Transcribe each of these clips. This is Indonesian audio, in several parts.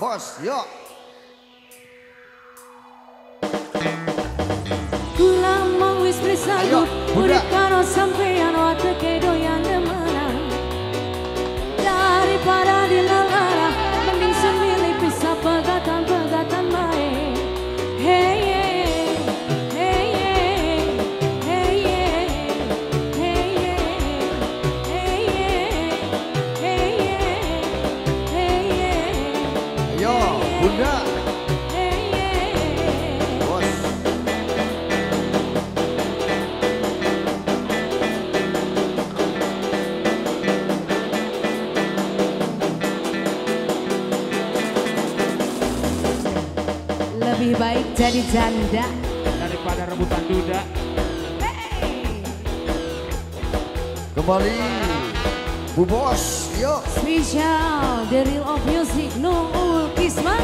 Bos, yuk. Kula mau wis bersatu, Bunda. urip karo sampeyan wae kedoyan demenan. Daripada dilalara, mending semilih pisah pegatan-pegatan bae. Hey hey hey hey hey hey. Ayo, Bunda. Bos. Lebih baik jadi janda daripada rebutan duda. Kembali. Bu Bos, yuk. Spesial The Real of Music Nurul Kisman.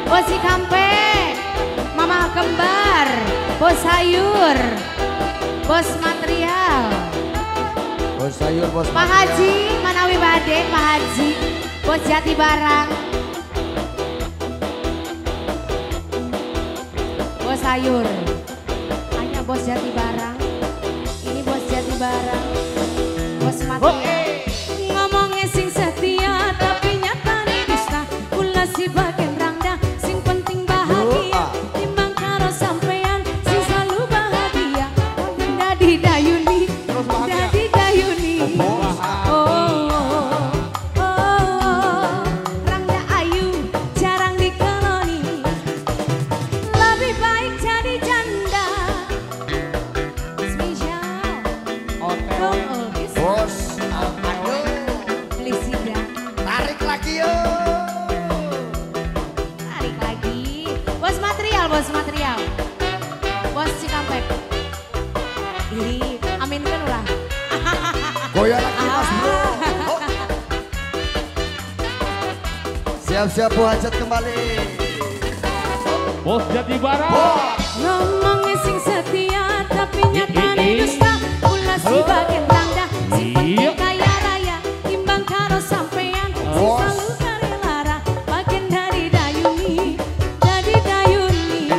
Bosi Kampek, Mama Kembar, Bos Sayur, Bos Material, Bos sayur, bos. Pak Haji, Manawi Bade, Pak Haji, Bos Jati Barang, Bos Sayur, hanya Bos Jati Barang, ini Bos Jati Barang, Bos Material. Ngomongnya sing setia tapi nyatane dusta, ulah si bagian rangda, sing penting bahagia, timbang karo sampean, sing selalu bahagia, dadi dayuni, dadi dayuni. Rangda ayu, jarang dikeloni, lebih baik jadi janda. Spesial. Bos. Aduh. Lisida, Tarik lagi yuk. tarik lagi. Bos Material, Bos Material, Bos Cikampek. Ih, aminkan ulah. Goyang lagi mas bro. Oh. Siap-siap Bu Hajat kembali. Bos Jati Barang. Bos. Ngomongnya sing setia tapi nyatane dusta, ulah si bagian rangda, sing penting kaya raya, timbang karo sampean, sing selalu kare lara, bagian dari dayuni, dari dayuni.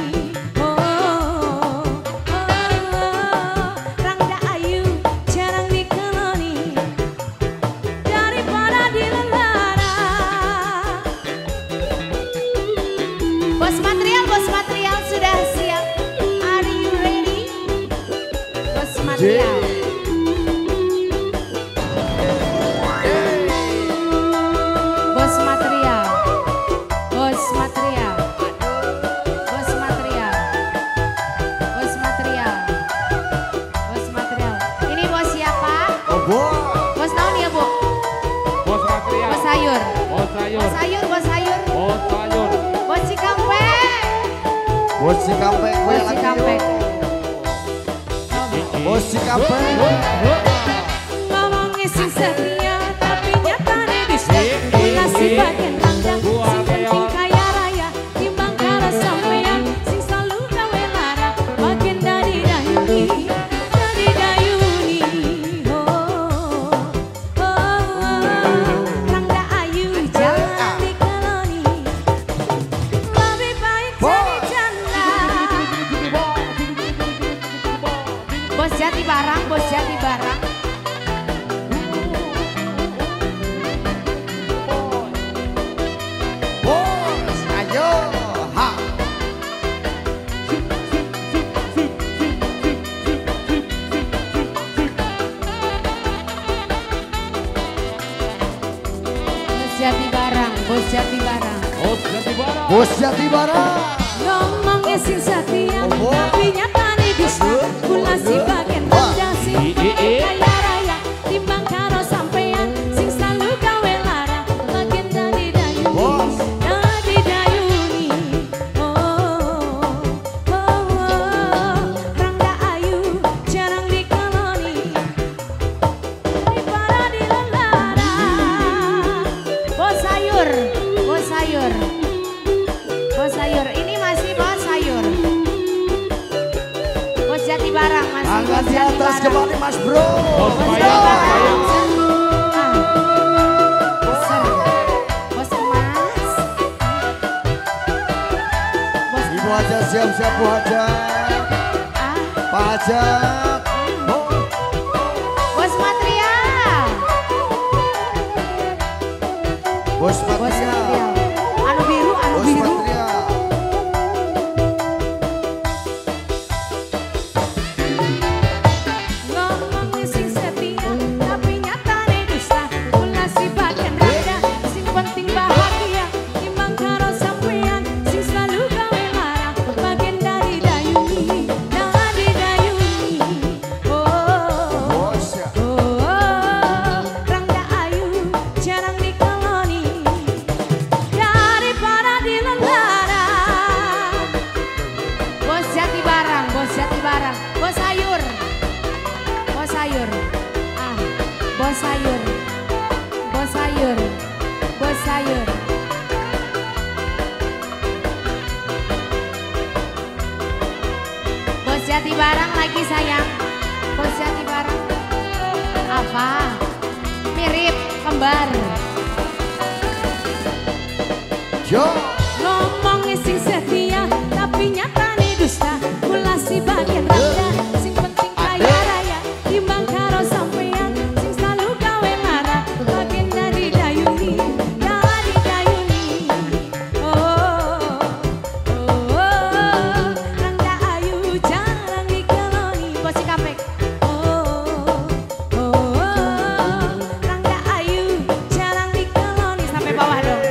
Rangda ayu, jarang dikeloni, daripada dilelara. Bos Material sudah siap. Are you ready? Bos Material. Bos Material. Bos Material. Bos Material. Bos Material. Bos Material. Ini bos siapa? Oh bos. Bos tahun ya, Bu? Bos Material. Bos Sayur. Bos Sayur. Bos Sayur, Bos Sayur. Bos Sayur. Bos Cikampek. Bos Cikampek. Bos Goyang lagi Cikampek. yuk. Bos Cikampek. Ngomongnya sing setia tapi nyatane dusta, ulah si bagian rangda, sing penting kaya raya, timbang karo sampean, sing selalu gawe lara, bagian dari dayuni, dari dayuni. Rangda ayu jangan dikeloni, lebih baik jadi janda. Bos Jati Barang, Bos Jati Barang. Bos. Ayo. Ha. Bos Jati Barang, Bos Jati Barang. Bos Jati Barang. Bos Jati Barang. Ngomongnya sing setia Oh, tapi nyatane dusta, kula si bagian rangda, sing penting kaya raya, timbang karo sampean, sing selalu gawe lara, bagian dari dayuni, Bos. dari dayuni. Rangda ayu jarang dikeloni, daripada dilelara. Bos Sayur, Bos Sayur, Bos Sayur. Ini masih Bos Sayur. Bos Jati Barang masih. Angkat Bos di Jati atas Barang. kembali mas bro. Bos Bos Bayang. Jati Barang. Ah. Siap-siap Bu Hajat. Ah, Pak Hajat. Bos Matria. Bos Bos Matria. Matria. Anu biru, anu Bos biru. Matria. Ngomongnya sing setia, tapi nyatane dusta. Ulah si bagian rada, sing penting bahagia. Timbang karo sampean, sing selalu gawe lara. Bagian dari dayuni, jangan didayuni. Oh, Bos ya. Rangga ayu, jarang dikeloni. Daripada dilelara. Bos Jati Barang, Bos Jati Barang, Bos Sayur. Bos sayur, ah, bos sayur, bos sayur, bos sayur. Bos Jati Barang lagi sayang, Bos Jati Barang. Apa? Mirip kembar. Yo. Ngomongnya sing setia, tapi nyatane dusta. Mula si bagian rada, sing penting kaya raya. Timbang karo sampean, sing selalu gawe lara. Bagian dari dayuni, jangan didayuni. Oh, Rangga ayu, jarang dikeloni. Bos Cikampek. Rangga ayu, jarang dikeloni. Sampai bawah dong.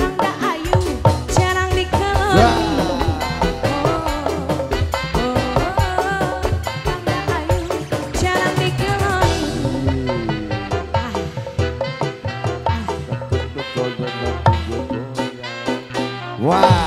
Rangga ayu, jarang dikeloni. Wah. Rangga ayu, jarang dikeloni. Wah.